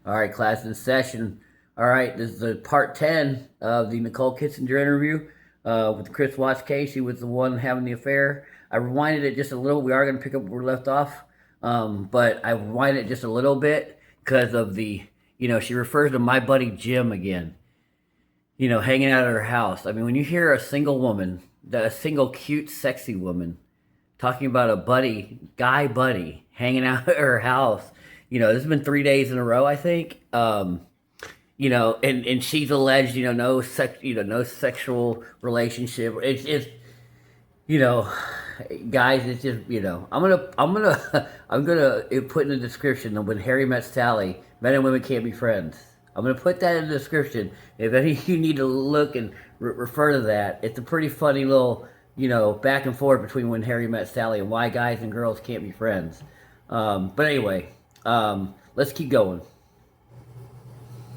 All right, class in session. All right, this is the part 10 of the Nicole Kessinger interview with the Chris Watts case. She was the one having the affair. I rewinded it just a little. We are going to pick up where we left off, but I rewinded it just a little bit because of she refers to my buddy Jim again, hanging out at her house. I mean, when you hear a single woman, a single cute, sexy woman, talking about a guy buddy, hanging out at her house. This has been 3 days in a row, I think. And she's alleged, no sexual relationship. It's you know, guys, it's just, I'm gonna put in the description of when Harry met Sally, men and women can't be friends. I'm gonna put that in the description. If any of you need to look and refer to that, it's a pretty funny little, back and forth between when Harry met Sally and why guys and girls can't be friends. But anyway, let's keep going.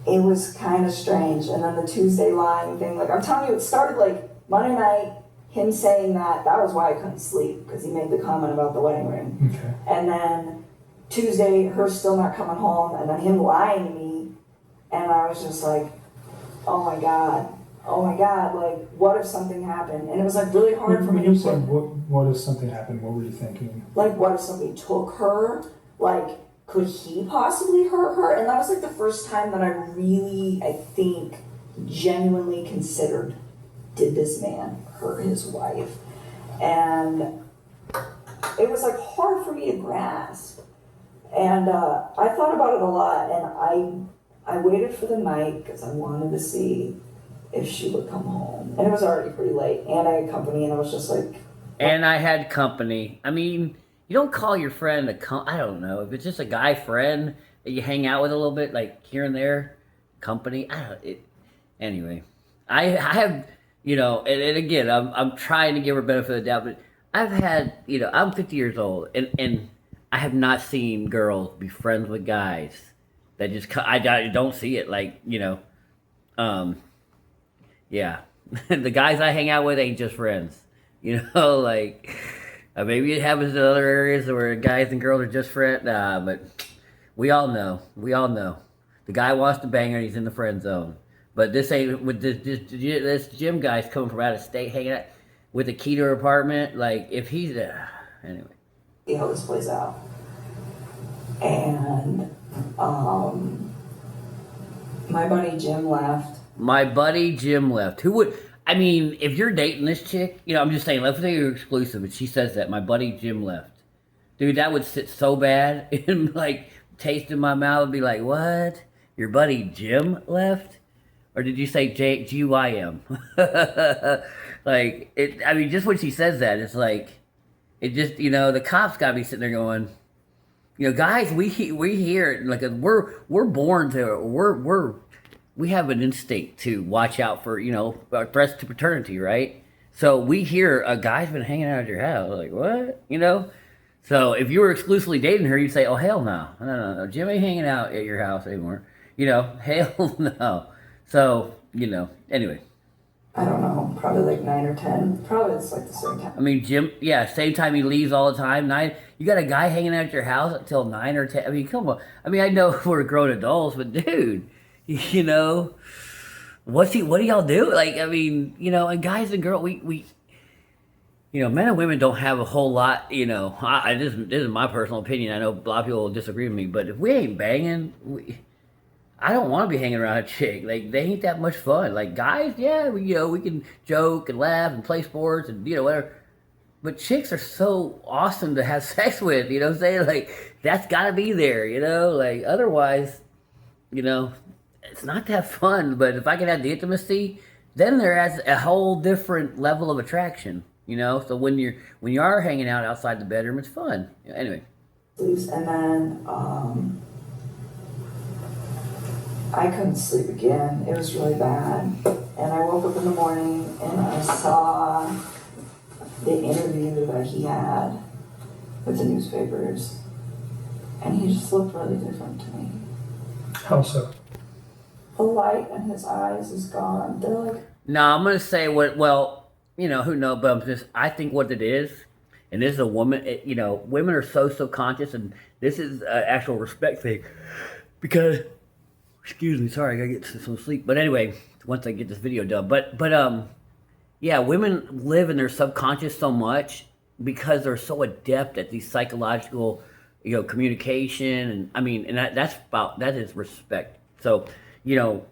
It was kind of strange. And then the Tuesday lying thing, like I'm telling you, it started like Monday night, him saying that was why I couldn't sleep, because he made the comment about the wedding ring. Okay. And then Tuesday, her still not coming home, and then him lying to me, and I was just like, oh my god, like what if something happened? And it was like really hard for me to to say, what if something happened? What were you thinking? Like, what if somebody took her? Like, could he possibly hurt her? And that was like the first time that I think, genuinely considered, did this man hurt his wife? And it was like hard for me to grasp. And I thought about it a lot, and I waited for the night because I wanted to see if she would come home. And it was already pretty late, and I had company, and I was just like... And I had company. I mean, you don't call your friend I don't know, if it's just a guy friend that you hang out with a little bit, like here and there, company. Anyway, I have, and again, I'm trying to give her benefit of the doubt, but I've had, I'm 50 years old, and I have not seen girls be friends with guys that just, I don't see it, like, yeah. The guys I hang out with ain't just friends, like, maybe it happens in other areas where guys and girls are just friends, but we all know, the guy wants to bang her and he's in the friend zone. But this ain't, with this Jim guy's coming from out of state, hanging out with a key to her apartment, like, if he's, anyway. See how this plays out. And, my buddy Jim left. Who would, I mean, if you're dating this chick, I'm just saying, let's say you're exclusive, and she says that, my buddy Jim left. Dude, that would sit so bad, and, like, taste in my mouth and be like, what? Your buddy Jim left? Or did you say G-Y-M? Like, just when she says that, it's like, it just, the cops gotta be sitting there going, guys, we hear it, like, we're born to, we have an instinct to watch out for, threats to paternity, right? So we hear a guy's been hanging out at your house, like, what? So if you were exclusively dating her, you'd say, oh, hell no. No. Jim ain't hanging out at your house anymore. Hell no. So, anyway. I don't know, probably like 9 or 10. Probably it's like the same time. I mean, Jim, yeah, same time he leaves all the time. 9, you got a guy hanging out at your house until 9 or 10. I mean, come on. I mean, I know we're grown adults, but dude, what do y'all do? Like, I mean, and guys and girls, we men and women don't have a whole lot, this is my personal opinion. I know a lot of people will disagree with me, but if we ain't banging, I don't want to be hanging around a chick. Like, they ain't that much fun. Like, guys, yeah, we can joke and laugh and play sports and, whatever. But chicks are so awesome to have sex with, you know what I'm saying? Like, that's got to be there, Like, otherwise, it's not that fun. But if I can have the intimacy, then there adds a whole different level of attraction, So when you are hanging out outside the bedroom, it's fun. Anyway. And then, I couldn't sleep again. It was really bad. And I woke up in the morning and I saw the interview that he had with the newspapers. And he just looked really different to me. How so? The light in his eyes is gone. They're like... No, I'm going to say who knows, but I think what it is, and this is a woman, women are so subconscious, and this is an actual respect thing. Because Excuse me, sorry, I gotta get some sleep. But anyway, once I get this video done, yeah, women live in their subconscious so much because they're so adept at these psychological, communication, and I mean, and that is respect. So, you know,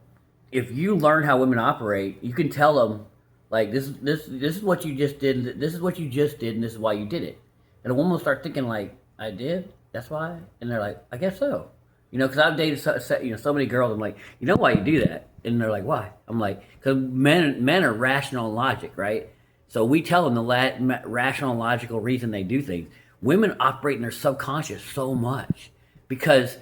if you learn how women operate, you can tell them like this is what you just did, this is what you just did, and this is why you did it. And a woman will start thinking like, I did, that's why, and they're like, I guess so. Because I've dated so many girls. I'm like, you know why you do that? And they're like, why? I'm like, because men are rational and logic, right? So we tell them the rational and logical reason they do things. Women operate in their subconscious so much because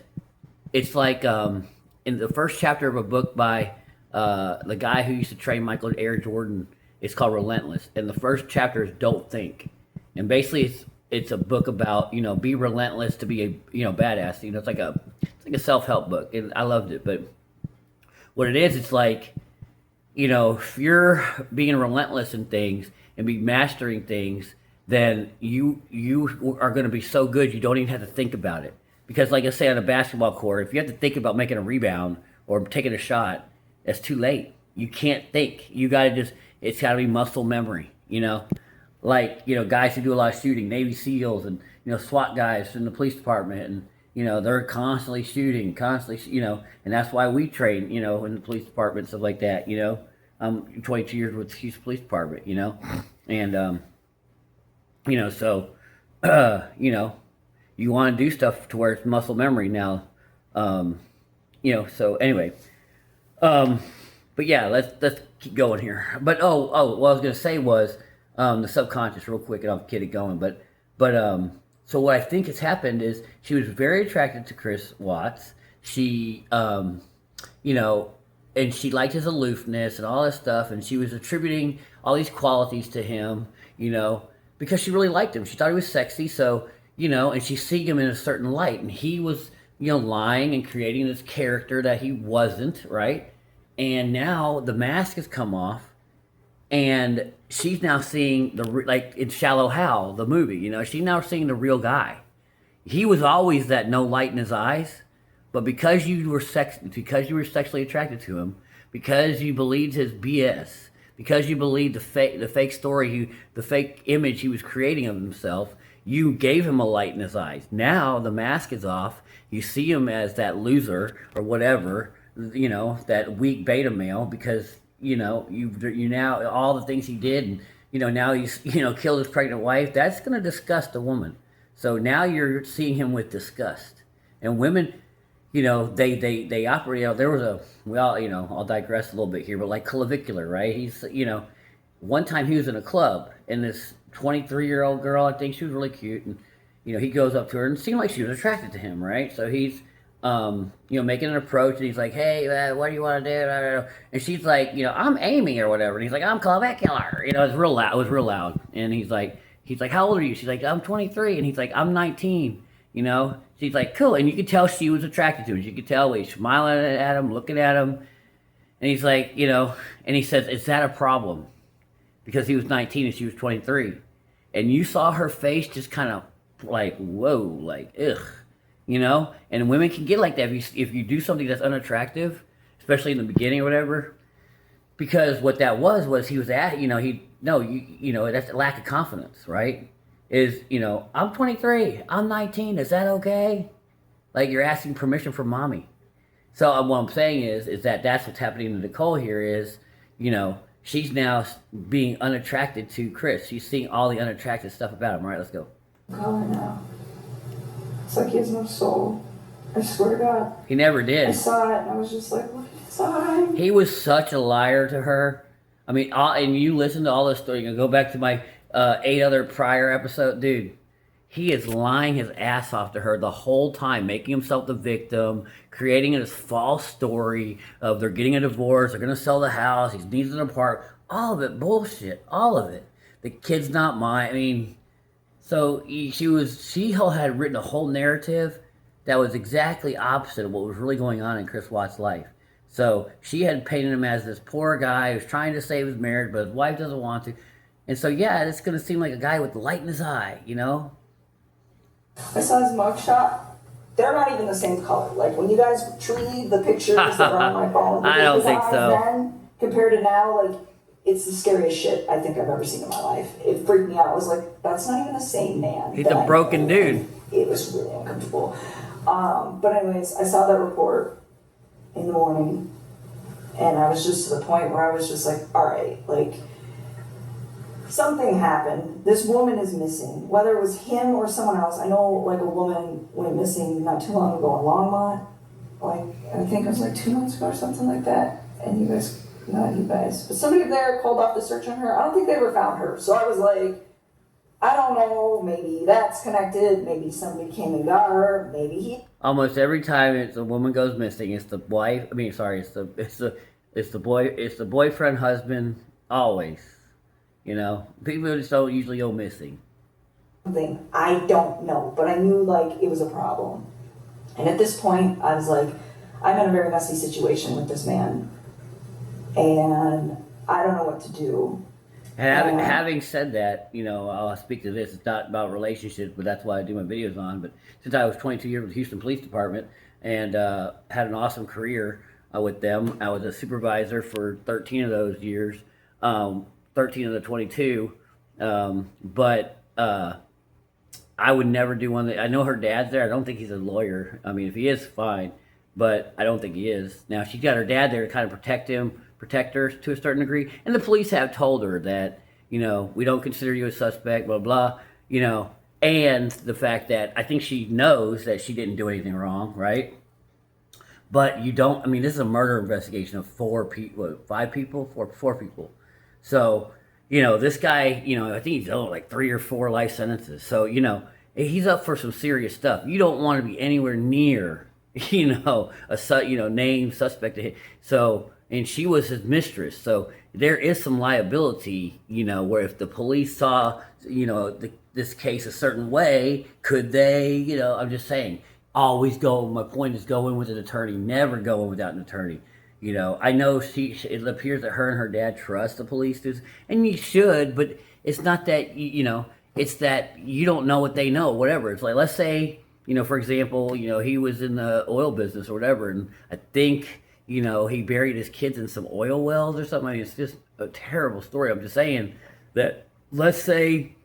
it's like in the first chapter of a book by the guy who used to train Michael Air Jordan. It's called Relentless, and the first chapter is Don't Think, and basically it's a book about be relentless to be a badass. It's like a self-help book, and I loved it. But what it is, it's like if you're being relentless in things and be mastering things, then you are going to be so good you don't even have to think about it. Because like I say on a basketball court, if you have to think about making a rebound or taking a shot, it's too late. You can't think. You got to it's got to be muscle memory. Like guys who do a lot of shooting, Navy SEALs, and SWAT guys in the police department, and they're constantly shooting, and that's why we train, in the police department, stuff like that. I'm 22 years with the Houston Police Department, and so you want to do stuff to where it's muscle memory now, So anyway, but yeah, let's keep going here. But what I was gonna say was the subconscious, real quick, and I'll get it going. But so what I think has happened is she was very attracted to Chris Watts. She and she liked his aloofness and all this stuff, and she was attributing all these qualities to him, because she really liked him. She thought he was sexy, so and she's seeing him in a certain light, and he was lying and creating this character that he wasn't, right? And now the mask has come off, and she's now seeing like in Shallow Hal, the movie, she's now seeing the real guy. He was always that no light in his eyes, but because you were sexually attracted to him, because you believed his BS, because you believed the fake story, the fake image he was creating of himself, you gave him a light in his eyes. Now the mask is off. You see him as that loser or whatever, that weak beta male, because you now all the things he did, and now he's killed his pregnant wife. That's going to disgust a woman. So now you're seeing him with disgust. And women, they operate. There was I'll digress a little bit here, but like clavicular, right? He's one time he was in a club, and this 23-year-old girl, I think she was really cute, and he goes up to her and it seemed like she was attracted to him, right? So he's making an approach, and he's like, hey, what do you want to do? And she's like, I'm Amy or whatever. And he's like, I'm clavicular. It was real loud. It was real loud. And he's like, how old are you? She's like, I'm 23. And he's like, I'm 19. She's like, cool. And you could tell she was attracted to him. You could tell he's smiling at him, looking at him. And he's like, and he says, is that a problem? Because he was 19 and she was 23. And you saw her face just kind of like, whoa, like, ugh. And women can get like that if you do something that's unattractive, especially in the beginning or whatever. Because what that was he was at, that's a lack of confidence, right? Is, I'm 23, I'm 19, is that okay? Like, you're asking permission from mommy. So what I'm saying is that that's what's happening to Nicole here is, she's now being unattracted to Chris. She's seeing all the unattractive stuff about him. All right, let's go. Calling now. It's like he has no soul. I swear to God. He never did. I saw it and I was just like, what is time? He was such a liar to her. I mean, and you listen to all this story. You can go back to my 8 other prior episode. Dude, he is lying his ass off to her the whole time, making himself the victim, creating this false story of they're getting a divorce, they're going to sell the house, he needs an apartment. All of it bullshit. All of it. The kid's not mine. I mean, so she had written a whole narrative that was exactly opposite of what was really going on in Chris Watts' life. So she had painted him as this poor guy who's trying to save his marriage, but his wife doesn't want to. And so, yeah, it's going to seem like a guy with light in his eye, I saw his mugshot, they're not even the same color. Like when you guys tree the pictures that are on my phone, I don't think eyes so. then compared to now, like it's the scariest shit I think I've ever seen in my life. It freaked me out. I was like, that's not even the same man. He's a broken dude. It was really uncomfortable. But anyways, I saw that report in the morning, and I was just to the point where I was just like, all right, like something happened. This woman is missing. Whether it was him or someone else, I know like a woman went missing not too long ago in Longmont. Like I think it was like 2 months ago or something like that. And you guys, not you guys, but somebody there called off the search on her. I don't think they ever found her. So I was like, I don't know, maybe that's connected, maybe somebody came and got her, maybe he. Almost every time a woman goes missing, it's the wife. I mean, sorry, it's the boyfriend, husband. Always, you know, people just don't usually go missing. Something I don't know, but I knew like it was a problem. And at this point, I was like, I'm in a very messy situation with this man, and I don't know what to do. And having said that, you know, I'll speak to this. It's not about relationships, but that's why I do my videos on. But since I was 22 years with the Houston Police Department and had an awesome career with them, I was a supervisor for 13 of those years, 13 of the 22. But I would never do one that, I know her dad's there. I don't think he's a lawyer. I mean, if he is, fine. But I don't think he is. Now, she's got her dad there to kind of protect her to a certain degree. And the police have told her that, you know, we don't consider you a suspect, blah, blah, you know. And the fact that I think she knows that she didn't do anything wrong, right? But you don't, I mean, this is a murder investigation of four people. So, you know, this guy, you know, I think he's owed like 3 or 4 life sentences. So, you know, he's up for some serious stuff. You don't want to be anywhere near, you know, named suspect. So, and she was his mistress. So there is some liability, you know, where if the police saw, you know, this case a certain way, could they, you know, I'm just saying, always go, my point is go in with an attorney, never go in without an attorney. You know, I know it appears that her and her dad trust the police, and you should, but it's not that, you know, it's that you don't know what they know, whatever. It's like, let's say, you know, for example, you know, he was in the oil business or whatever, and I think, you know, he buried his kids in some oil wells or something. I mean, it's just a terrible story. I'm just saying that, let's say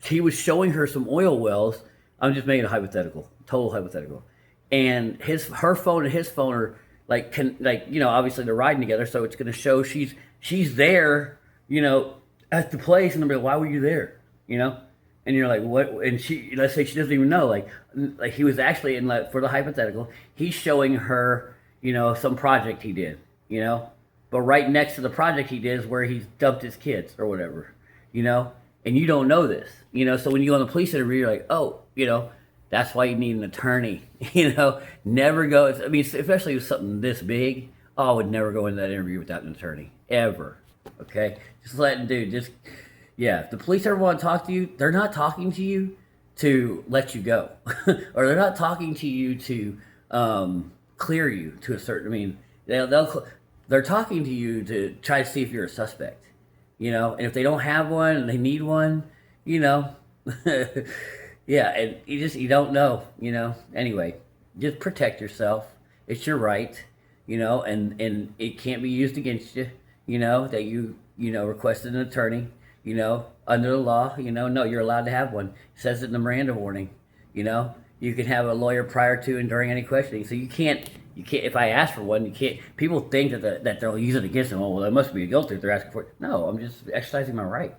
he was showing her some oil wells. I'm just making a hypothetical, total hypothetical. And her phone and his phone are like, you know, obviously they're riding together, so it's going to show she's there, you know, at the place, and they'll be like, why were you there, you know? And you're like, what? And let's say she doesn't even know, like he was actually for the hypothetical, he's showing her, you know, some project he did, you know, but right next to the project he did is where he dumped his kids or whatever, you know, and you don't know this, you know, so when you go on the police interview, you're like, oh, you know, that's why you need an attorney, you know, never go, I mean, especially with something this big, I would never go into that interview without an attorney, ever, okay, just yeah, if the police ever want to talk to you, they're not talking to you to let you go, or they're not talking to you to, clear you to a certain, I mean, they're talking to you to try to see if you're a suspect, you know, and if they don't have one and they need one, you know, yeah, and you don't know, you know, anyway, just protect yourself. It's your right, you know, and it can't be used against you, you know, that you know, requested an attorney, you know, under the law, you know, no, you're allowed to have one. It says it in the Miranda warning, you know. You can have a lawyer prior to and during any questioning. So you can't, if I ask for one, you can't, people think that they'll use it against them. Oh, well, that must be guilty if they're asking for it. No, I'm just exercising my right.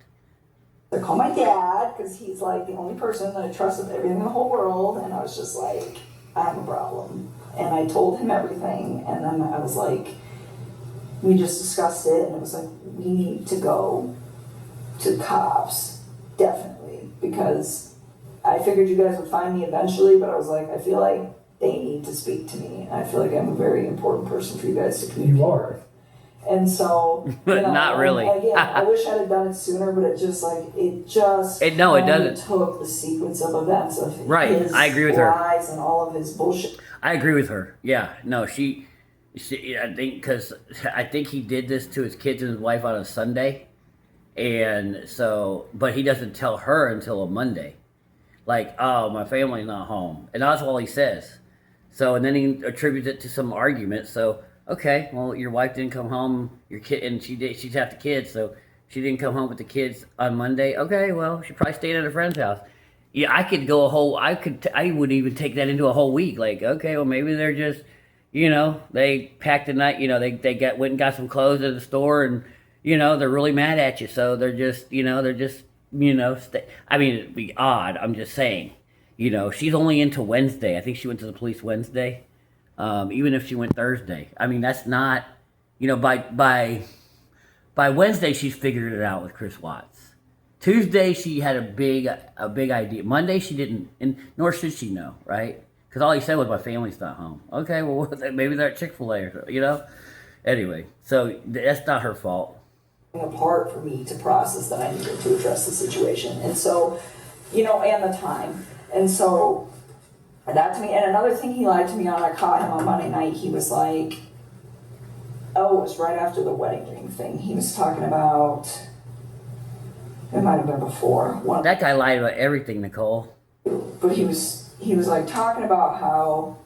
I call my dad, because he's like the only person that I trust with everything in the whole world, and I was just like, I have a problem. And I told him everything, and then I was like, we just discussed it, and it was like, we need to go to the cops, definitely, because I figured you guys would find me eventually, but I was like, I feel like they need to speak to me. And I feel like I'm a very important person for you guys to communicate You are. with. And so, you know, not really. Again, I wish I had done it sooner, but it doesn't took the sequence of events of right. his I agree with lies her. And all of his bullshit. I agree with her. Yeah, no, she I think he did this to his kids and his wife on a Sunday, and so, but he doesn't tell her until a Monday. Like, oh, my family's not home. And that's all he says. So, and then he attributes it to some argument. So, okay, well, your wife didn't come home, your kid, and she's had the kids, so she didn't come home with the kids on Monday. Okay, well, she probably stayed at a friend's house. Yeah, I could go a whole. I would even take that into a whole week. Like, okay, well, maybe they're just, they packed the night. Went and got some clothes at the store, and they're really mad at you. So they're just, I mean, it'd be odd. I'm just saying. She's only into Wednesday. I think she went to the police Wednesday. Even if she went Thursday, I mean, that's not, by Wednesday she's figured it out with Chris Watts. Tuesday she had a big idea. Monday she didn't, and nor should she know, right? Because all he said was my family's not home. Okay, well maybe they're at Chick-fil-A or something, Anyway, so that's not her fault. Apart for me to process that I needed to address the situation, and so, and the time, and so that to me. And another thing he lied to me on. I caught him on Monday night. He was like, "Oh, it was right after the wedding ring thing." He was talking about. It might have been before. That guy lied about everything, Nicole. But he was like talking about how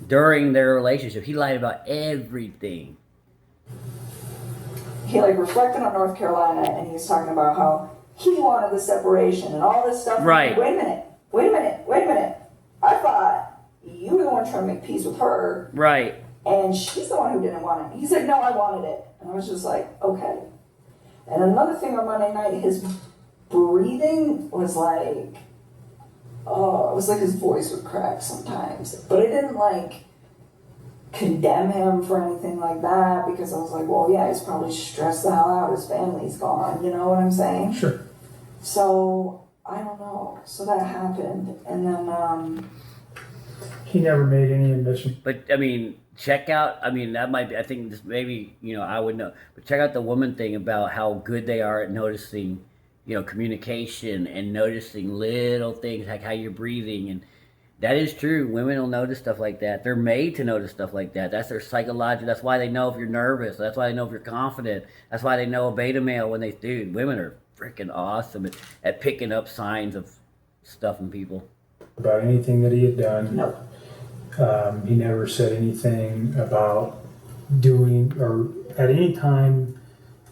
during their relationship, he lied about everything. He like reflected on North Carolina, and he was talking about how he wanted the separation and all this stuff. Right. Wait a minute. I thought you were the one trying to make peace with her. Right. And she's the one who didn't want it. He said, no, I wanted it. And I was just like, okay. And another thing on Monday night, his breathing was like, it was like his voice would crack sometimes. But I didn't like condemn him for anything like that, because I was like, well, yeah, he's probably stressed the hell out. His family's gone. You know what I'm saying? Sure. So, I don't know. So that happened. And then, He never made any admission. But, I mean, check out, that might be, I think this maybe, I would know. But check out the woman thing about how good they are at noticing, communication and noticing little things, like how you're breathing. And that is true. Women will notice stuff like that. They're made to notice stuff like that. That's their psychological. That's why they know if you're nervous. That's why they know if you're confident. That's why they know a beta male when women are freaking awesome at picking up signs of stuff in people. About anything that he had done. no. He never said anything about doing, or at any time,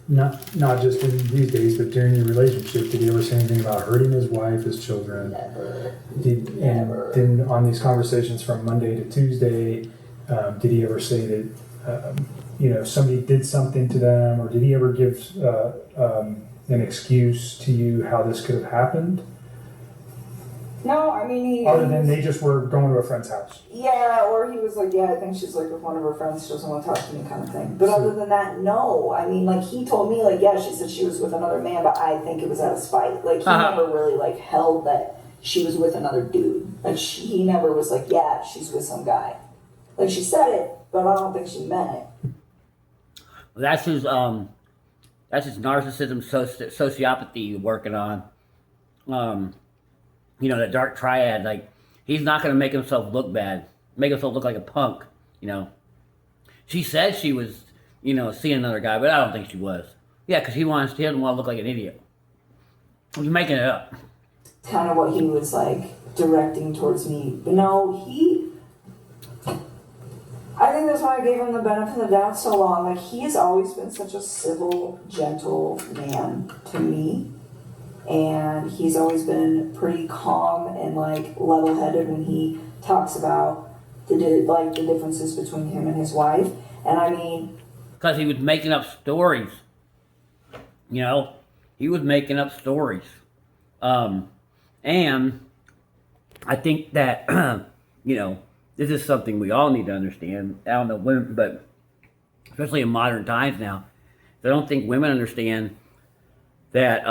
not just in these days, but during your relationship, did he ever say anything about hurting his wife, his children? Never. And then on these conversations from Monday to Tuesday, did he ever say that, somebody did something to them, or did he ever give an excuse to you how this could have happened? No, I mean, Other than they just were going to a friend's house. yeah, or he was like, yeah, I think she's like with one of her friends, she doesn't want to talk to me kind of thing. But other than that, no. I mean, like, he told me, like, yeah, she said she was with another man, but I think it was out of spite. Like, he never really, like, held that she was with another dude. Like, he never was like, yeah, she's with some guy. Like, she said it, but I don't think she meant it. That's his narcissism, sociopathy working on. That dark triad, like, he's not going to make himself look bad, make himself look like a punk, She said she was, seeing another guy, but I don't think she was. Yeah, because he doesn't want to look like an idiot. He's making it up. Kind of what he was, like, directing towards me. But no, I think that's why I gave him the benefit of the doubt so long. Like, he has always been such a civil, gentle man to me. And he's always been pretty calm and, like, level-headed when he talks about the differences between him and his wife. And I mean, because he was making up stories. He was making up stories. And I think that this is something we all need to understand. I don't know women, but especially in modern times now, I don't think women understand that.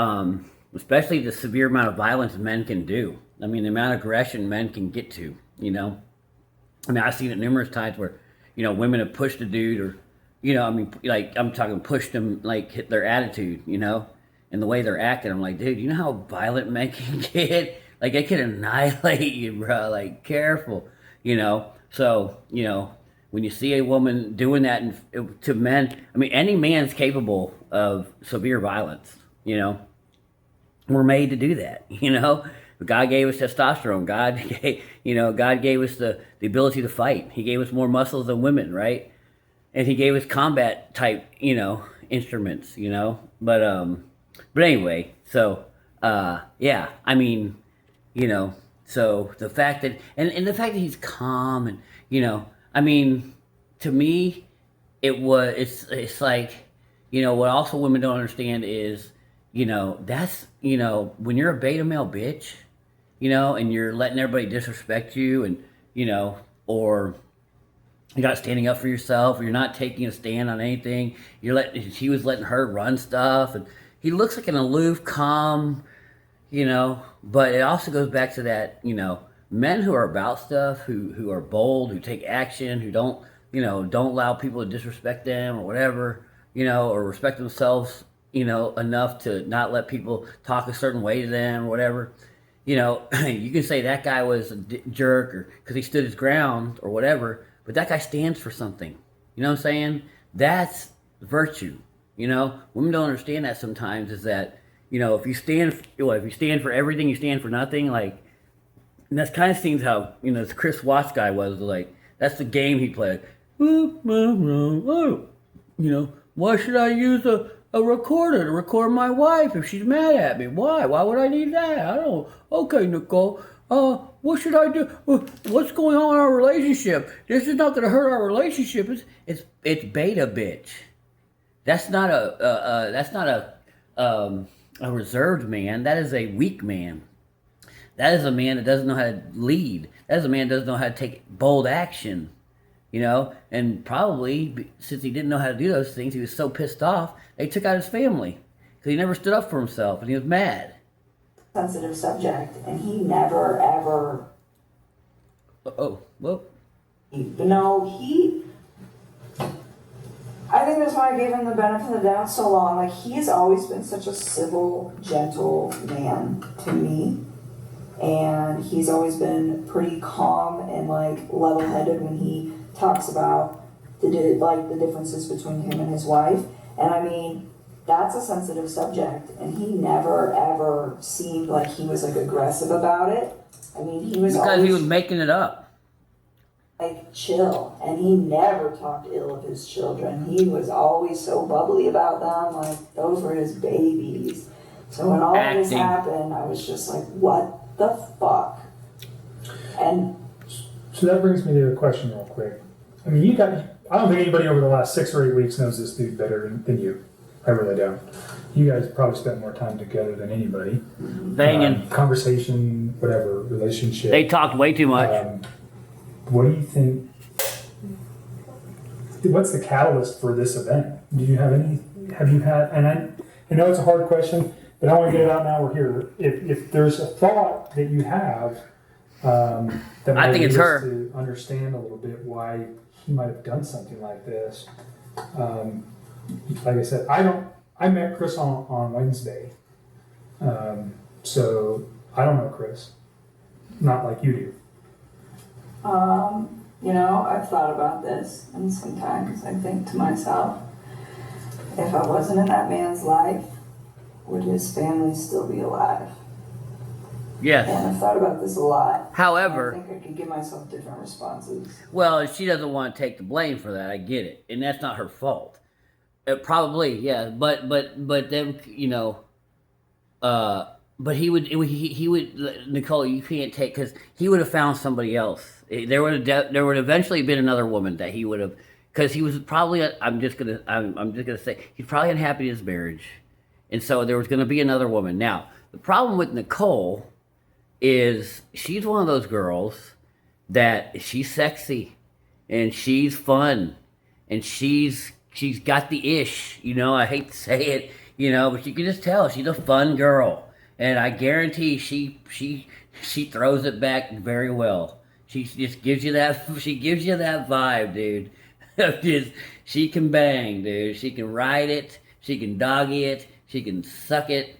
Especially the severe amount of violence men can do. I mean, the amount of aggression men can get to, I've seen it numerous times where, women have pushed a dude or, I'm talking pushed them, like, hit their attitude, and the way they're acting. I'm like, dude, you know how violent men can get? Like, they can annihilate you, bro. Like, careful, So, when you see a woman doing that to men, any man's capable of severe violence, We're made to do that, But God gave us testosterone. God gave us the ability to fight. He gave us more muscles than women, right? And he gave us combat type, instruments, but anyway, so, yeah, I mean, so the fact that, and the fact that he's calm and, I mean, to me, it's like, what also women don't understand is, that's, when you're a beta male bitch, and you're letting everybody disrespect you and, or you're not standing up for yourself, or you're not taking a stand on anything. He was letting her run stuff, and he looks like an aloof, calm, But it also goes back to that, men who are about stuff, who are bold, who take action, who don't allow people to disrespect them or whatever, or respect themselves, enough to not let people talk a certain way to them or whatever. You can say that guy was a jerk or because he stood his ground or whatever, but that guy stands for something. You know what I'm saying? That's virtue. Women don't understand that sometimes. Is that if you stand for everything, you stand for nothing. Like, and that's kind of seems how this Chris Watts guy was like. That's the game he played. Why should I use a recorder to record my wife if she's mad at me? Why? Why would I need that? I don't. Okay, Nicole. What should I do? What's going on in our relationship? This is not going to hurt our relationship. It's beta bitch. That's not a reserved man. That is a weak man. That is a man that doesn't know how to lead. That is a man that doesn't know how to take bold action. And probably since he didn't know how to do those things, he was so pissed off, they took out his family because he never stood up for himself and he was mad. Sensitive subject, and he never ever. Well. No, I think that's why I gave him the benefit of the doubt so long. Like, he has always been such a civil, gentle man to me. And he's always been pretty calm and level-headed when he talks about the differences between him and his wife. And I mean, that's a sensitive subject, and he never ever seemed like he was aggressive about it. I mean, he was because he was making it up. Chill, and he never talked ill of his children. He was always so bubbly about them, those were his babies. So when all of this happened, I was just like, what the fuck? And so that brings me to a question real quick. I mean, I don't think anybody over the last 6 or 8 weeks knows this dude better than you. I really don't. You guys probably spent more time together than anybody. Banging. Conversation, whatever, relationship. They talked way too much. What do you think? What's the catalyst for this event? Have you had, and I know it's a hard question, but I want to get it out now we're here. If there's a thought that you have that might I think it's her. To understand a little bit why he might have done something like this. Like I said, I met Chris on Wednesday. So I don't know Chris. Not like you do. I've thought about this, and sometimes I think to myself, if I wasn't in that man's life, would his family still be alive? Yes. And I've thought about this a lot. However, I think I could give myself different responses. Well, she doesn't want to take the blame for that. I get it, and that's not her fault. Probably, yeah, but then but he would Nicole. You can't take because he would have found somebody else. There would eventually been another woman that he would have because he was probably. I'm just gonna say he's probably unhappy in his marriage, and so there was gonna be another woman. Now the problem with Nicole is she's one of those girls that she's sexy and she's fun and she's got the ish. I hate to say it, but you can just tell she's a fun girl. And I guarantee she throws it back very well. She just gives you that. She gives you that vibe, dude. She can bang, dude. She can ride it. She can doggy it. She can suck it.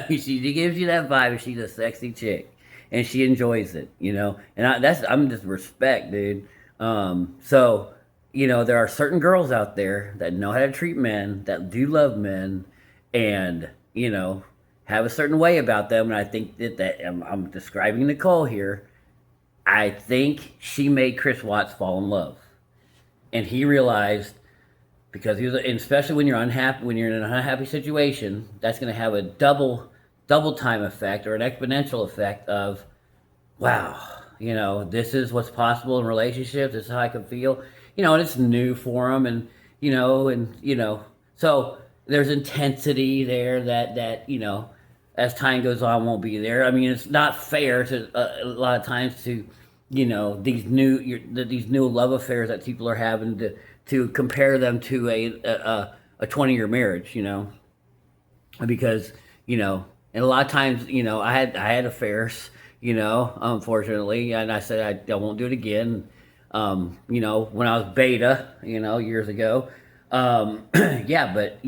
She gives you that vibe. She's a sexy chick, and she enjoys it. And I'm just respect, dude. So there are certain girls out there that know how to treat men, that do love men, and have a certain way about them, and I think that I'm describing Nicole here. I think she made Chris Watts fall in love, and he realized because he was, and especially when you're unhappy, when you're in an unhappy situation, that's going to have a double time effect or an exponential effect of, wow, this is what's possible in relationships. This is how I can feel, and it's new for him, and so there's intensity there that as time goes on won't be there. I mean, it's not fair to a lot of times to these new love affairs that people are having to compare them to a 20-year marriage, because and a lot of times I had affairs, unfortunately, and I said I won't do it again. When I was beta, years ago. Yeah, but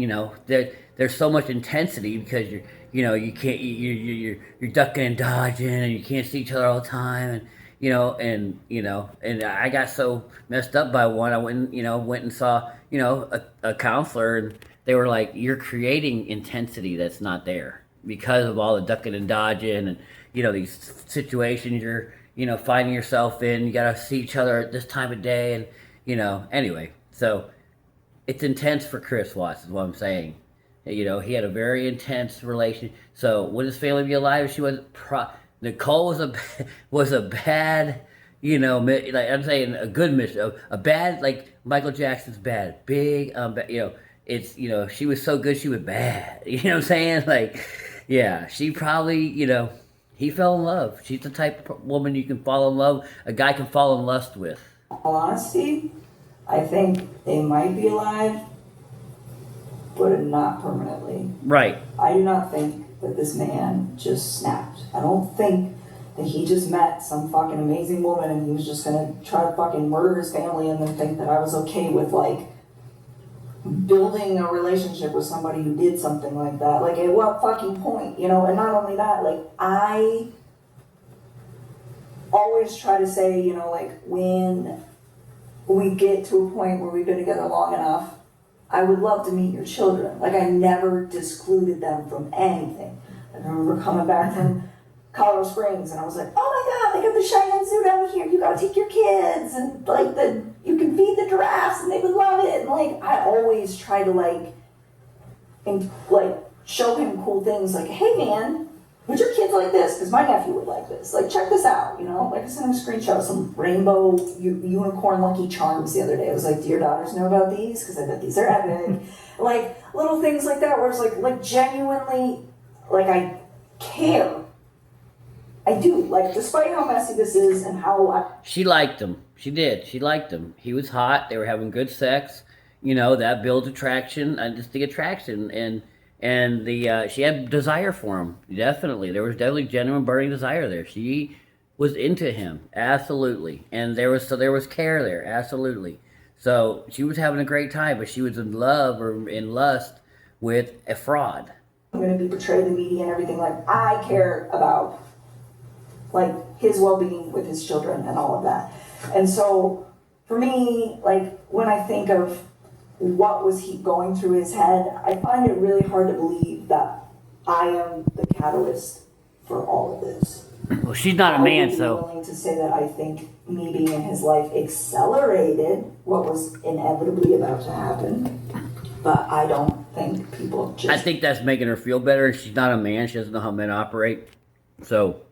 there's so much intensity because you can't you're ducking and dodging and you can't see each other all the time, and I got so messed up by one. I went and saw a counselor, and they were like, you're creating intensity that's not there because of all the ducking and dodging and these situations you're finding yourself in. You gotta see each other at this time of day, and anyway, so it's intense for Chris Watts is what I'm saying. He had a very intense relation. So would his family be alive? She was Nicole was a bad, like I'm saying, a good mission, a bad, like Michael Jackson's bad, big, it's she was so good she was bad. You know what I'm saying? Like, yeah, she probably he fell in love. She's the type of woman you can fall in love, a guy can fall in lust with. All honesty, I think they might be alive, but not permanently. Right. I do not think that this man just snapped. I don't think that he just met some fucking amazing woman and he was just gonna try to fucking murder his family and then think that I was okay with like building a relationship with somebody who did something like that. Like, at what fucking point, And not only that, like, I always try to say, like, when we get to a point where we've been together long enough, I would love to meet your children. Like, I never discluded them from anything. I remember coming back from Colorado Springs and I was like, oh my God, they got the Cheyenne Zoo down here. You gotta take your kids and like you can feed the giraffes and they would love it. And like, I always try to like show him cool things like, hey man, would your kids like this? Because my nephew would like this. Like, check this out, Like, I sent him a screenshot of some rainbow unicorn Lucky Charms the other day. I was like, do your daughters know about these? Because I bet these are epic. Like, little things like that where it's like genuinely, like, I care. I do. Like, despite how messy this is and how She liked him. She did. She liked him. He was hot. They were having good sex. That builds attraction, and just the attraction, and the she had desire for him. Definitely, there was definitely genuine burning desire there. She was into him, absolutely, and there was care there, absolutely. So she was having a great time, but she was in love or in lust with a fraud. I'm going to be portrayed in the media and everything. Like, I care about like his well-being with his children and all of that. And so for me, like, when I think of what was he going through his head, I find it really hard to believe that I am the catalyst for all of this. Well, she's not a man, I'm so willing to say that I think me being in his life accelerated what was inevitably about to happen. But I don't think people just... I think that's making her feel better. She's not a man. She doesn't know how men operate. So,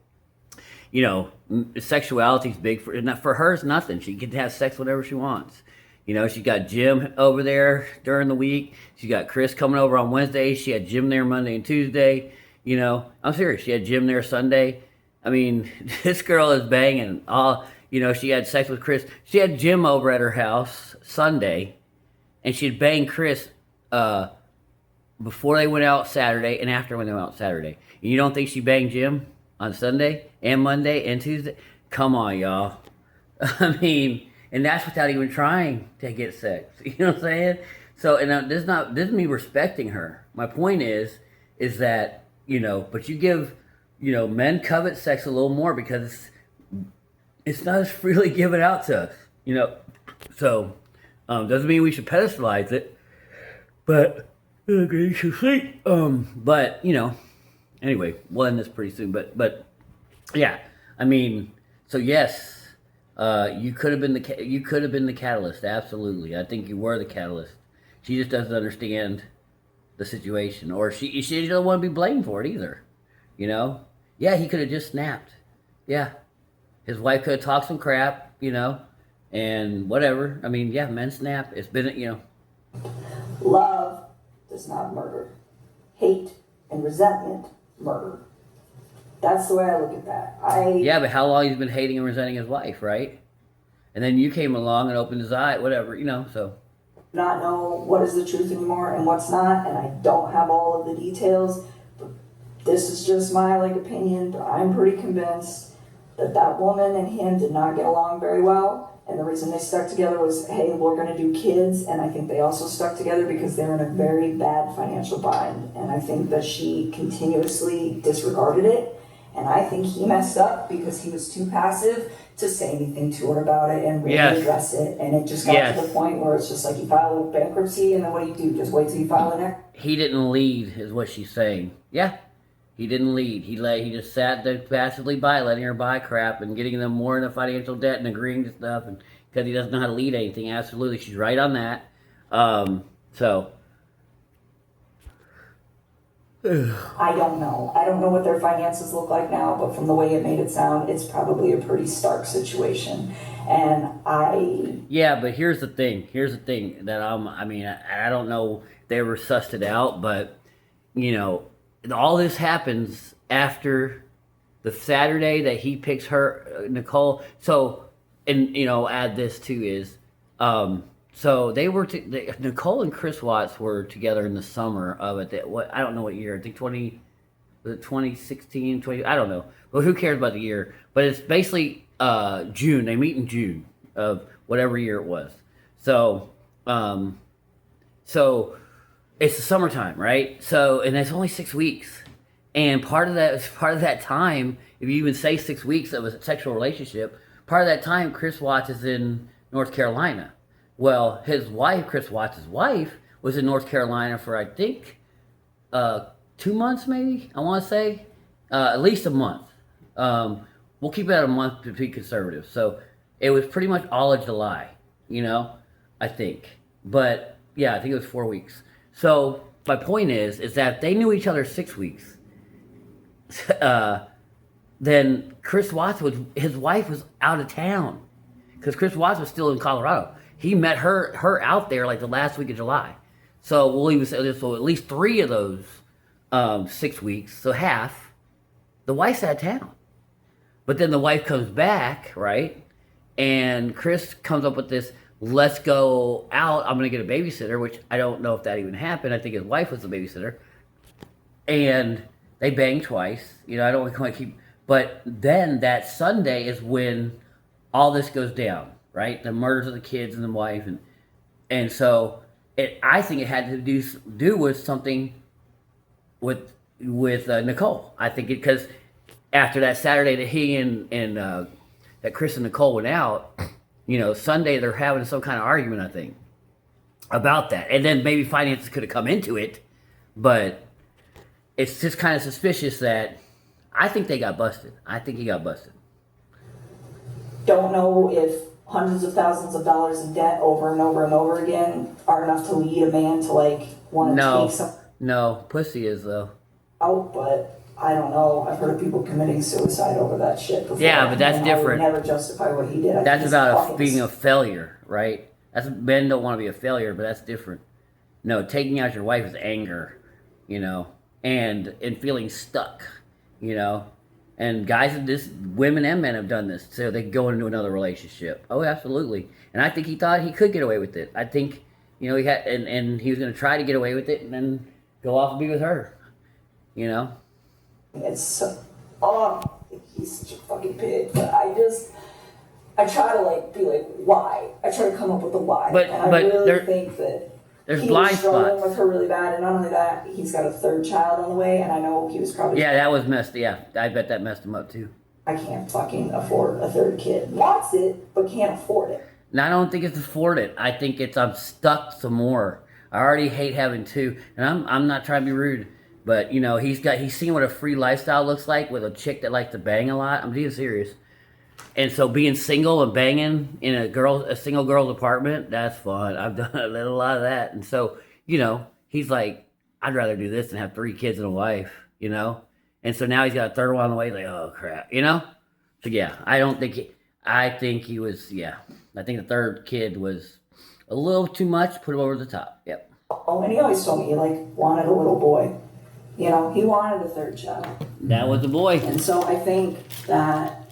sexuality is big for her. It's nothing. She can have sex whenever she wants. She got Jim over there during the week. She got Chris coming over on Wednesday. She had Jim there Monday and Tuesday. I'm serious. She had Jim there Sunday. I mean, this girl is banging all. She had sex with Chris. She had Jim over at her house Sunday, and she'd bang Chris before they went out Saturday and after when they went out Saturday. And you don't think she banged Jim on Sunday and Monday and Tuesday? Come on, y'all. I mean, and that's without even trying to get sex. You know what I'm saying? So, and this is me respecting her. My point is that, but you give, men covet sex a little more because it's not as freely given out to us, So, doesn't mean we should pedestalize it, but, but, Anyway, we'll end this pretty soon. But yeah, I mean, so yes, you could have been the catalyst. Absolutely, I think you were the catalyst. She just doesn't understand the situation, or she doesn't want to be blamed for it either. You know? Yeah, he could have just snapped. Yeah, his wife could have talked some crap. You know, and whatever. I mean, yeah, men snap. It's been, you know. Love does not murder. Hate and resentment murder. That's the way I look at that. Yeah, but how long he's been hating and resenting his wife, right? And then you came along and opened his eye, whatever, you know, so. Not know what is the truth anymore and what's not, and I don't have all of the details. But this is just my opinion, but I'm pretty convinced that that woman and him did not get along very well. And the reason they stuck together was, hey, we're going to do kids. And I think they also stuck together because they're in a very bad financial bind. And I think that she continuously disregarded it. And I think he messed up because he was too passive to say anything to her about it and really address it. And it just got to the point where it's just like you file a bankruptcy and then what do? Just wait till you file the next? He didn't lead, is what she's saying. Yeah. He didn't lead. He just sat there passively by, letting her buy crap and getting them more into financial debt and agreeing to stuff, and because he doesn't know how to lead anything. Absolutely, she's right on that. So I don't know. I don't know what their finances look like now, but from the way it made it sound, it's probably a pretty stark situation. And yeah, but here's the thing. That I don't know if they were sussed it out, but you know. All this happens after the Saturday that he picks her, Nicole. So, and add this too is, so they were Nicole and Chris Watts were together in the summer of it. I don't know what year. I think 2016, 20. I don't know. But who cares about the year? But it's basically June. They meet in June of whatever year it was. So, it's the summertime, right? So, and it's only 6 weeks. And part of that time, if you even say 6 weeks of a sexual relationship, part of that time, Chris Watts is in North Carolina. Well, his wife, Chris Watts' wife, was in North Carolina for, I think, 2 months maybe, I want to say. At least a month. We'll keep it at a month to be conservative. So, it was pretty much all of July, I think. But, yeah, I think it was 4 weeks. So my point is that if they knew each other 6 weeks, then Chris Watts his wife was out of town because Chris Watts was still in Colorado. He met her out there like the last week of July. So we'll even say this, so at least 3 of those 6 weeks, so half, the wife's out of town. But then the wife comes back, right? And Chris comes up with this, let's go out, I'm going to get a babysitter, which I don't know if that even happened. I think his wife was the babysitter. And they banged twice. I don't want to keep... But then that Sunday is when all this goes down, right? The murders of the kids and the wife. And so I think it had to do with something with Nicole. I think because after that Saturday that he and that Chris and Nicole went out... Sunday they're having some kind of argument, I think, about that. And then maybe finances could have come into it, but it's just kind of suspicious that I think they got busted. I think he got busted. Don't know if hundreds of thousands of dollars in debt over and over and over again are enough to lead a man to want to take some... No, pussy is though. Out, but... I don't know. I've heard of people committing suicide over that shit before. Yeah, but that's different. I would never justify what he did. That's about being a failure, right? Men don't want to be a failure, but that's different. No, taking out your wife is anger, and feeling stuck, And women and men have done this, so they go into another relationship. Oh, absolutely. And I think he thought he could get away with it. I think, he had, and he was going to try to get away with it and then go off and be with her, It's so, he's such a fucking pig. But I try to be why? I try to come up with the why. But and I really think that there's he blind was struggling spots with her really bad, and not only that, he's got a 3rd child on the way, and I know he was probably... Yeah, that was messed. Yeah, I bet that messed him up too. I can't fucking afford a 3rd kid. Wants it, but can't afford it. And I don't think it's afford it. I think I'm stuck some more. I already hate having 2, and I'm not trying to be rude, But he's seen what a free lifestyle looks like with a chick that likes to bang a lot. I'm being serious. And so being single and banging in a single girl's apartment, that's fun. I've done a lot of that. And so, he's like, I'd rather do this than have 3 kids and a wife, And so now he's got a third one on the way. He's like, oh crap, So yeah, I think he was, I think the third kid was a little too much, put him over the top. Yep. Oh, and he always told me he wanted a little boy. He wanted a third child. That was the boy. And so I think that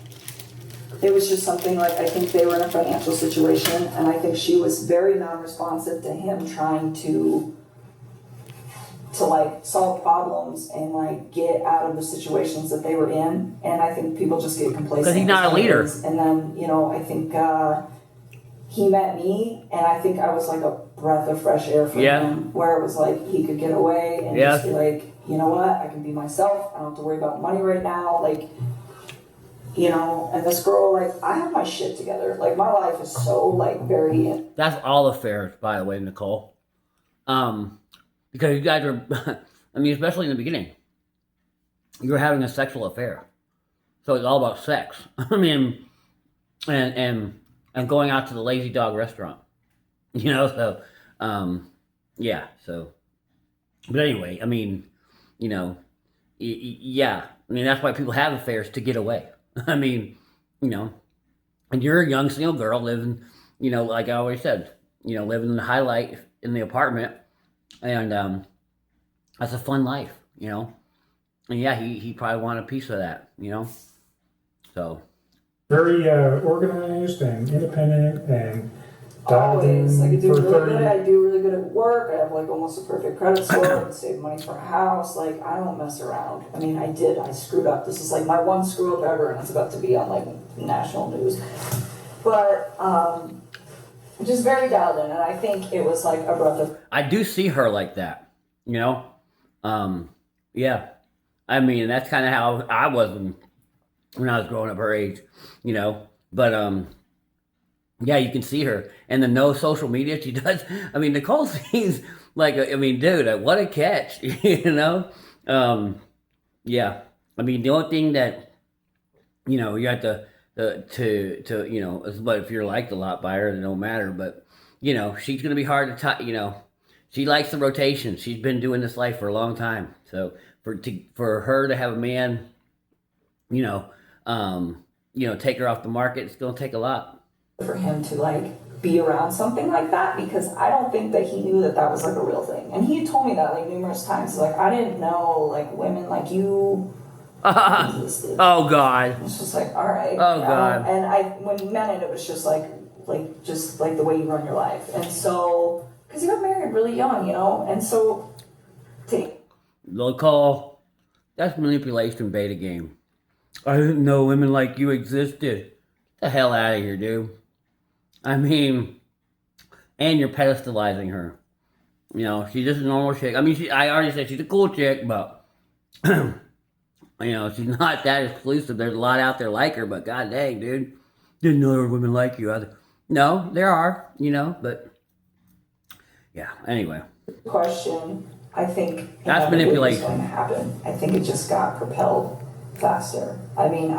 it was just something I think they were in a financial situation, and I think she was very non-responsive to him trying to solve problems and get out of the situations that they were in. And I think people just get complacent. Because he's not a leader. And then, I think he met me, and I think I was like a breath of fresh air for him, where it was he could get away and just be like, you know what, I can be myself. I don't have to worry about money right now. And this girl, I have my shit together. My life is so, very... That's all affairs, by the way, Nicole. Because you guys are, especially in the beginning, you were having a sexual affair. So it's all about sex. And going out to the Lazy Dog restaurant. So, so... But anyway, that's why people have affairs, to get away. And you're a young single girl living, like I always said, living in the high life in the apartment, and that's a fun life, And he probably wanted a piece of that, So very organized and independent and always. I do really good at work. I have almost a perfect credit score. I can save money for a house. I don't mess around. I screwed up. This is my one screw up ever, and it's about to be on national news. But just very dialed in, and I think it was a breath of... I do see her like that, Yeah. That's kind of how I was when I was growing up her age, But you can see her, and the no social media she does. Nicole seems dude, what a catch, The only thing that, you have to is what if you're liked a lot by her, it don't matter. But she's gonna be hard to she likes the rotation. She's been doing this life for a long time. So for her to have a man, take her off the market, it's gonna take a lot for him to be around something like that, because I don't think that he knew that was a real thing. And he had told me that numerous times. I didn't know women like you existed. Oh God. It's just all right. Oh God. And when he meant it, it was just just the way you run your life. And so, because you got married really young, and so Nicole, that's manipulation beta game. I didn't know women like you existed. Get the hell out of here, dude. And you're pedestalizing her. She's just a normal chick. I already said she's a cool chick, but, she's not that exclusive. There's a lot out there like her, but god dang, dude. Didn't know there were women like you. No, there are, but, yeah, anyway. Question, I think... That's manipulation. Going to happen. I think it just got propelled faster. I don't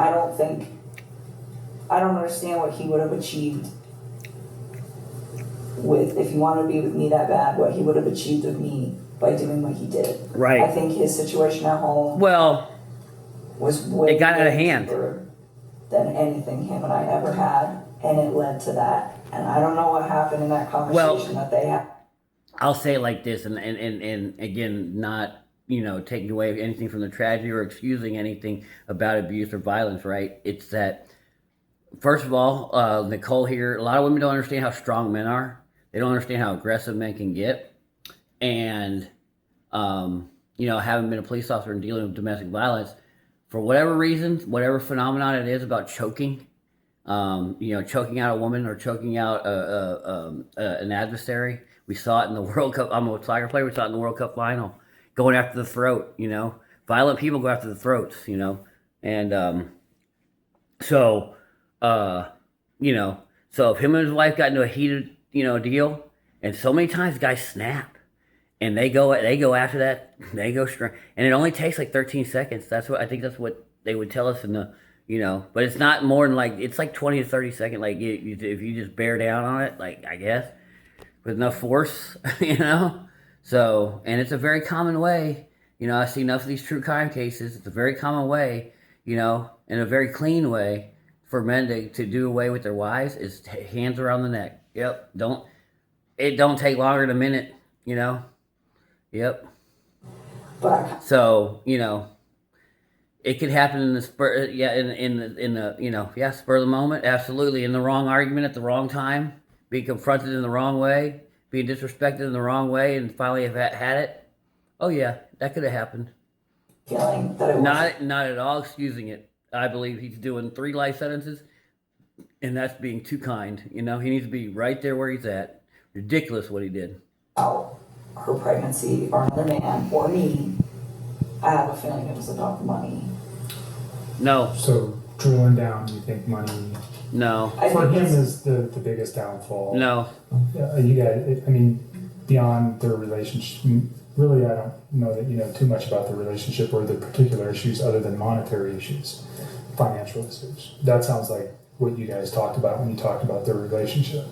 understand what he would have achieved if he wanted to be with me that bad, what he would have achieved with me by doing what he did. Right. I think his situation at home was way it got out of hand deeper than anything him and I ever had, and it led to that. And I don't know what happened in that conversation that they had. I'll say it like this, and again, not taking away anything from the tragedy or excusing anything about abuse or violence, right? It's that, first of all, Nicole here, a lot of women don't understand how strong men are. They don't understand how aggressive men can get. And, having been a police officer and dealing with domestic violence, for whatever reason, whatever phenomenon it is about choking, choking out a woman or choking out an adversary. We saw it in the World Cup. I'm a soccer player. We saw it in the World Cup final. Going after the throat, Violent people go after the throats, And so if him and his wife got into a heated, deal, and so many times guys snap. and they go after that. They go strong, and it only takes like 13 seconds. That's what I think. That's what they would tell us in the, but it's not more than like it's like 20 to 30 second. Like if you just bear down on it, like I guess with enough force, So, and it's a very common way. I see enough of these true crime cases. It's a very common way, in a very clean way for men to do away with their wives is hands around the neck. Yep. It don't take longer than a minute, Yep. But So, it could happen in the spur, yeah, in the, spur of the moment. Absolutely. In the wrong argument at the wrong time, being confronted in the wrong way, being disrespected in the wrong way, and finally have had it. Oh yeah, that could have happened. feeling that it was Not at all excusing it. I believe he's doing 3 life sentences, and that's being too kind. He needs to be right there where he's at. Ridiculous what he did. about her pregnancy or another man or me. I have a feeling it was about the money. No, So drilling down, you think money no, I for think him it's- is the biggest downfall. no. You guys, beyond their relationship, really, I don't know that you know too much about the relationship or the particular issues other than monetary issues, financial issues. That sounds like what you guys talked about when you talked about their relationship.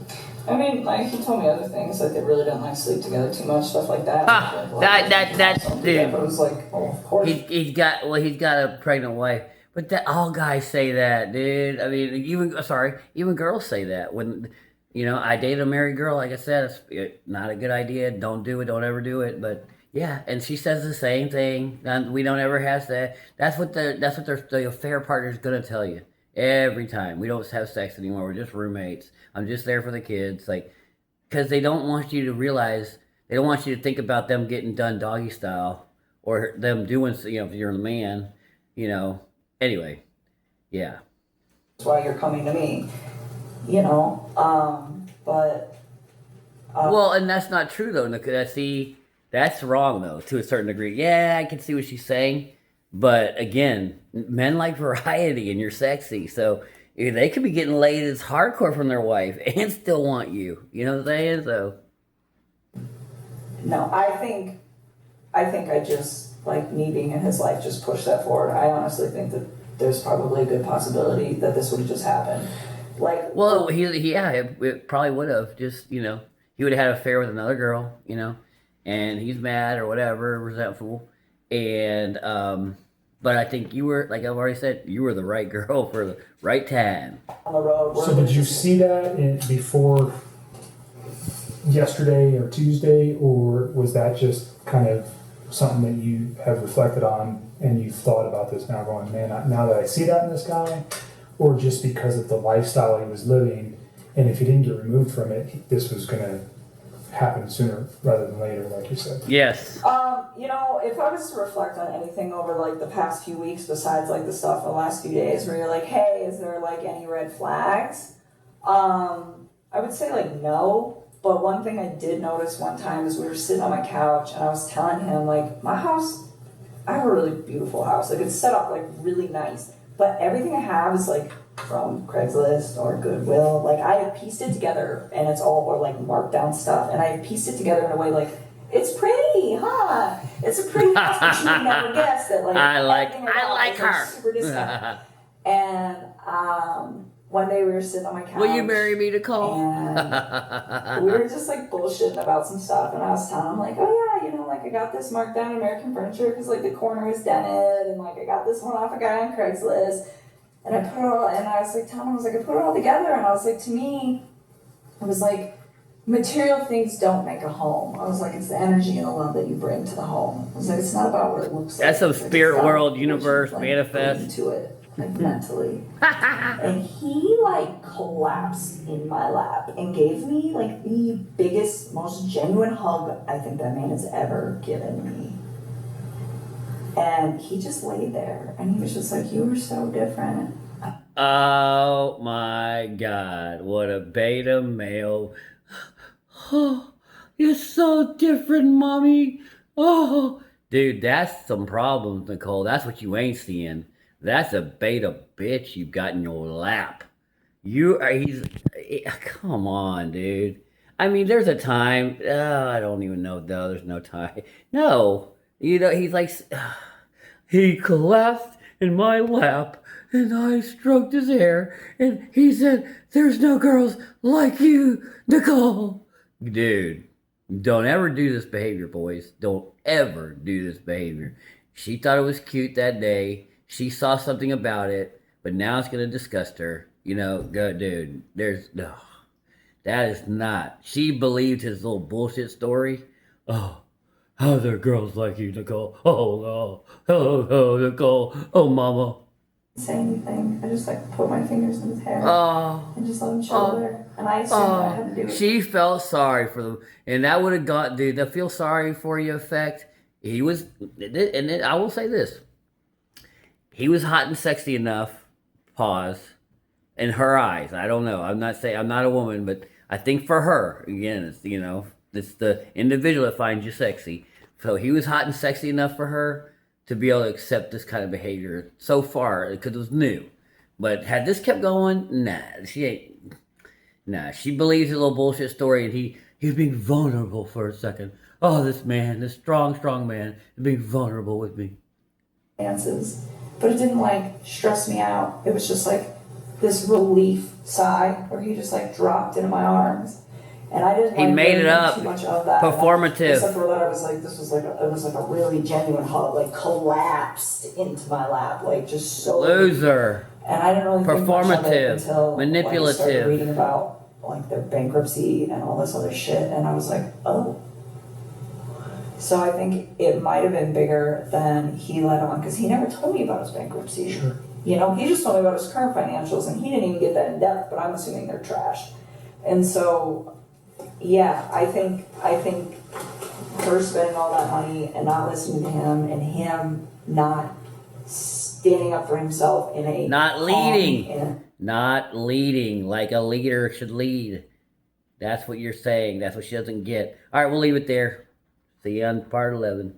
I mean, like he told me other things, like they really didn't like sleep together too much, stuff like that. Ah, Like, that's something dude. But it was like, oh, of course. He's got a pregnant wife, but that all guys say that, dude. I mean, even girls say that when, I dated a married girl. Like I said, it's not a good idea. Don't do it. Don't ever do it. But yeah, and she says the same thing. And we don't ever have sex. That's what the affair partner is gonna tell you every time. We don't have sex anymore. We're just roommates. I'm just there for the kids, like, because they don't want you to realize. They don't want you to think about them getting done doggy style or them doing, if you're a man, Anyway, yeah. That's why you're coming to me, but Well, and that's not true though. That's wrong though to a certain degree. Yeah, I can see what she's saying, but again, men like variety, and you're sexy, so they could be getting laid as hardcore from their wife and still want you. You know what I'm saying? So no, I think I just, like me being in his life, just pushed that forward. I honestly think that there's probably a good possibility that this would have just happened. Like, well, it probably would have just he would have had an affair with another girl, and he's mad or whatever, resentful, and but I think you were, like I've already said, you were the right girl for the right time. on the road. So did you see that before yesterday or Tuesday, or was that just kind of something that you have reflected on and you've thought about this now, going, man, now that I see that in this guy, or just because of the lifestyle he was living, and if he didn't get removed from it, this was going to happen sooner rather than later, like you said? Yes. If I was to reflect on anything over like the past few weeks, besides like the stuff in the last few days where you're like, hey, is there like any red flags? I would say like no. But one thing I did notice one time is we were sitting on my couch and I was telling him, like, my house, I have a really beautiful house. Like, it's set up like really nice. But everything I have is like from Craigslist or Goodwill. Like, I have pieced it together and it's all or like marked down stuff. And I have pieced it together in a way like, it's pretty, huh? It's a pretty house, but you would never guess that like I like is, like, her. super discount. And one day we were sitting on my couch. Will you marry me, Nicole? And we were just like bullshitting about some stuff, and I was telling him like, oh yeah, like I got this marked down American Furniture because like the corner is dented, and like I got this one off a guy on Craigslist, and I put it all, and I was like telling him, I was like, I put it all together, and I was like, to me, it was like, material things don't make a home. I was like, it's the energy and the love that you bring to the home. I was like, it's not about what it looks like. That's some It's like, spirit it's about world, what universe, you, like, manifest. bring to it, like mentally. And he like collapsed in my lap and gave me like the biggest, most genuine hug I think that man has ever given me. And he just laid there and he was just like, you were so different. Oh my God, what a beta male. Oh, you're so different, mommy. Oh, dude, that's some problems, Nicole. That's what you ain't seeing. That's a beta bitch you've got in your lap. Come on, dude. I mean, there's a time. I don't even know though. There's no time. No, you know, he's like, he collapsed in my lap, and I stroked his hair, and he said, "There's no girls like you, Nicole." Dude, don't ever do this behavior, boys. Don't ever do this behavior. She thought it was cute that day. She saw something about it, but now it's gonna disgust her. You know, go, dude. There's no. That is not. She believed his little bullshit story. Oh, how there girls like you, Nicole? Oh, Nicole. Oh, mama. Say anything. I just like put my fingers in his hair Oh, and just let him chill there. And I assumed I had to do it. she felt sorry for them, and that would have got, dude. The feel sorry for you effect. He was, and then I will say this: he was hot and sexy enough. Pause. In her eyes, I don't know. I'm not saying I'm not a woman, but I think for her, again, it's it's the individual that finds you sexy. So he was hot and sexy enough for her to be able to accept this kind of behavior so far because it was new. But had this kept going, nah, she ain't. Nah, she believes his little bullshit story, and he's being vulnerable for a second. Oh, this man, this strong man, is being vulnerable with me. Dances, but it didn't like stress me out. It was just like this relief sigh where he just like dropped into my arms, and I didn't. He like, made really it up. Too much of that. Performative. Except for that, I was like, this was like it was like a really genuine hug, like collapsed into my lap, like just so. Loser. And I didn't really think much of it Performative. until Manipulative. Like, I started reading about like their bankruptcy and all this other shit, and I was like, oh. So I think it might have been bigger than he let on, because he never told me about his bankruptcy. Sure. You know, he just told me about his current financials, and he didn't even get that in depth, but I'm assuming they're trash. And so, yeah, I think her spending all that money and not listening to him, and him not standing up for himself in a Not leading like a leader should lead. That's what you're saying. That's what she doesn't get. All right, we'll leave it there. See you on part 11.